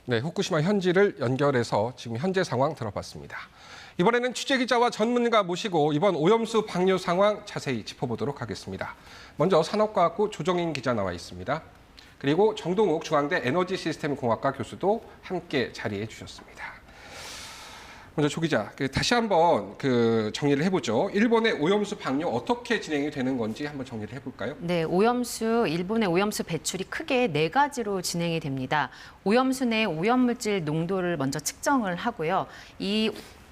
네, 후쿠시마 현지를 연결해서 지금 현재 상황 들어봤습니다. 이번에는 취재기자와 전문가 모시고 이번 오염수 방류 상황 자세히 짚어보도록 하겠습니다. 먼저 산업과학부 조정인 기자 나와 있습니다. 그리고 정동욱 중앙대 에너지시스템공학과 교수도 함께 자리해 주셨습니다. 먼저 조 기자, 다시 한번 정리를 해보죠. 일본의 오염수 방류 어떻게 진행이 되는 건지 한번 정리를 해볼까요? 네, 일본의 오염수 배출이 크게 네 가지로 진행이 됩니다. 오염수 내 오염물질 농도를 먼저 측정을 하고요.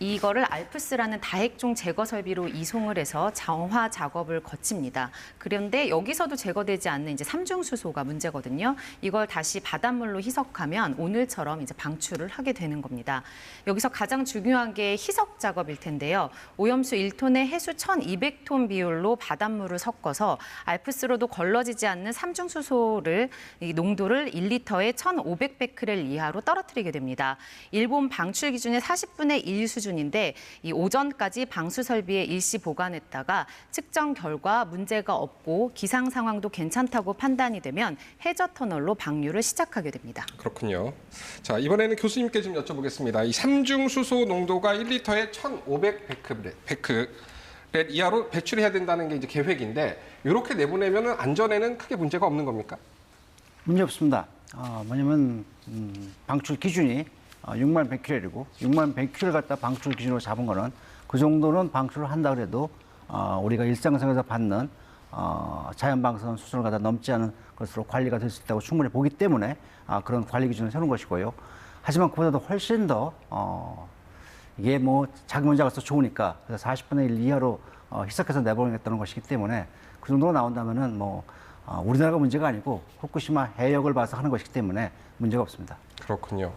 이거를 알프스라는 다핵종 제거 설비로 이송을 해서 정화 작업을 거칩니다. 그런데 여기서도 제거되지 않는 이제 삼중수소가 문제거든요. 이걸 다시 바닷물로 희석하면 오늘처럼 이제 방출을 하게 되는 겁니다. 여기서 가장 중요한 게 희석 작업일 텐데요. 오염수 1톤에 해수 1,200톤 비율로 바닷물을 섞어서 알프스로도 걸러지지 않는 삼중수소를 이 농도를 1리터에 1,500베크렐 이하로 떨어뜨리게 됩니다. 일본 방출 기준의 40분의 1 수준인데 이 오전까지 방수 설비에 일시 보관했다가 측정 결과 문제가 없고 기상 상황도 괜찮다고 판단이 되면 해저 터널로 방류를 시작하게 됩니다. 그렇군요. 자, 이번에는 교수님께 좀 여쭤보겠습니다. 이 삼중수소 농도가 1리터에 1,500베크렐 이하로 배출해야 된다는 게 이제 계획인데 이렇게 내보내면 안전에는 크게 문제가 없는 겁니까? 문제 없습니다. 뭐냐면 방출 기준이 6만 100kg이고 6만 100kg 갖다 방출 기준으로 잡은 거는 그 정도는 방출을 한다 그래도 우리가 일상생활에서 받는 자연방사선 수준을 갖다 넘지 않은 것으로 관리가 될 수 있다고 충분히 보기 때문에 그런 관리 기준을 세우는 것이고요. 하지만 그보다도 훨씬 더 이게 뭐 자기 먼저 가서 좋으니까 그래서 40분의 1 이하로 희석해서 내보내겠다는 것이기 때문에 그 정도로 나온다면은 뭐 우리나라가 문제가 아니고 후쿠시마 해역을 봐서 하는 것이기 때문에 문제가 없습니다. 그렇군요.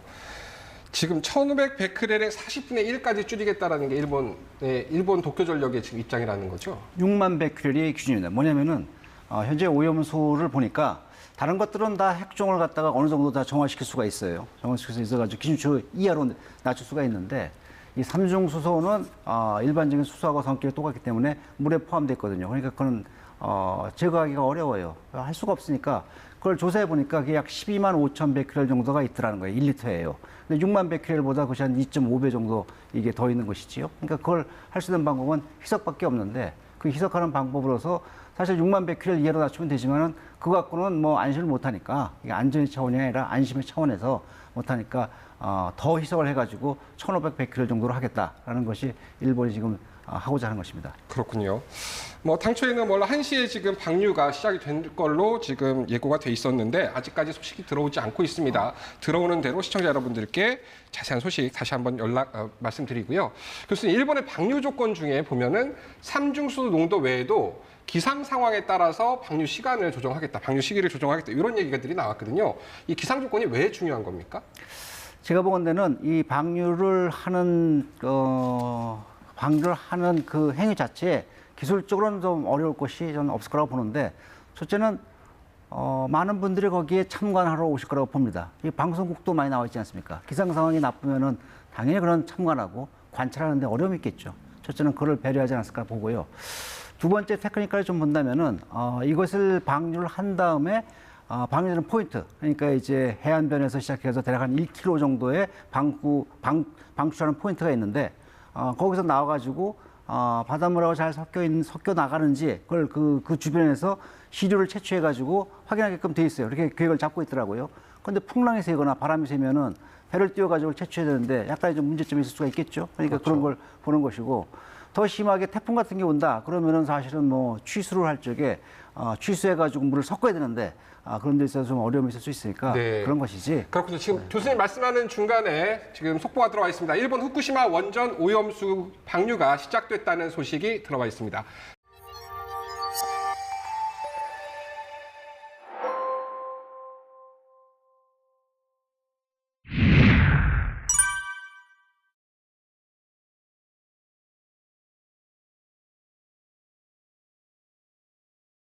지금 1,500베크렐에 40분의 1까지 줄이겠다라는 게 일본 도쿄전력의 지금 입장이라는 거죠? 6만 베크렐이 기준입니다. 뭐냐면은 현재 오염수를 보니까 다른 것들은 다 핵종을 갖다가 어느 정도 다 정화시킬 수가 있어요. 정화시킬 수 있어가지고 기준치 이하로 낮출 수가 있는데 이 삼중수소는 일반적인 수소하고 성격이 똑같기 때문에 물에 포함되어 있거든요. 그러니까 그건 제거하기가 어려워요. 할 수가 없으니까 그걸 조사해 보니까 그게 약 12만 5천 베크렐 정도가 있더라는 거예요. 1리터예요. 근데 6만 베크렐보다 그것이 한 2.5배 정도 이게 더 있는 것이지요. 그러니까 그걸 할 수 있는 방법은 희석밖에 없는데 그 희석하는 방법으로서 사실 6만 베크렐 이하로 낮추면 되지만은 그거 갖고는 뭐 안심을 못 하니까 이게 안전의 차원이 아니라 안심의 차원에서 못 하니까 더 희석을 해가지고 1,500 베크렐 정도로 하겠다라는 것이 일본이 지금 하고자 하는 것입니다. 그렇군요. 뭐 당초에는 1시에 지금 방류가 시작이 된 걸로 지금 예고가 돼 있었는데 아직까지 소식이 들어오지 않고 있습니다. 들어오는 대로 시청자 여러분들께 자세한 소식 다시 한번 말씀드리고요. 교수님, 일본의 방류 조건 중에 보면은 삼중수소 농도 외에도 기상 상황에 따라서 방류 시간을 조정하겠다, 방류 시기를 조정하겠다 이런 얘기들이 나왔거든요. 이 기상 조건이 왜 중요한 겁니까? 제가 보건대는 이 방류를 하는 그 행위 자체에 기술적으로는 좀 어려울 것이 저는 없을 거라고 보는데 첫째는 많은 분들이 거기에 참관하러 오실 거라고 봅니다. 이 방송국도 많이 나와 있지 않습니까? 기상 상황이 나쁘면은 당연히 그런 참관하고 관찰하는데 어려움이 있겠죠. 첫째는 그걸 배려하지 않았을까 보고요. 두 번째 테크니컬을 좀 본다면은 이것을 방류를 한 다음에 방류되는 포인트, 그러니까 이제 해안변에서 시작해서 대략 한 1km 정도의 방출하는 포인트가 있는데 거기서 나와가지고 바닷물하고 잘 섞여 나가는지 그걸 그 주변에서 시료를 채취해가지고 확인하게끔 돼 있어요. 이렇게 계획을 잡고 있더라고요. 그런데 풍랑이 세거나 바람이 세면은 배를 띄워가지고 채취해야 되는데 약간의 좀 문제점이 있을 수가 있겠죠. 그러니까 그렇죠. 그런 걸 보는 것이고 더 심하게 태풍 같은 게 온다. 그러면은 사실은 뭐 취수를 할 적에 취수해가지고 물을 섞어야 되는데 그런 데 있어서 좀 어려움이 있을 수 있으니까 네. 그런 것이지. 그렇군요. 지금 교수님 말씀하는 중간에 지금 속보가 들어와 있습니다. 일본 후쿠시마 원전 오염수 방류가 시작됐다는 소식이 들어와 있습니다.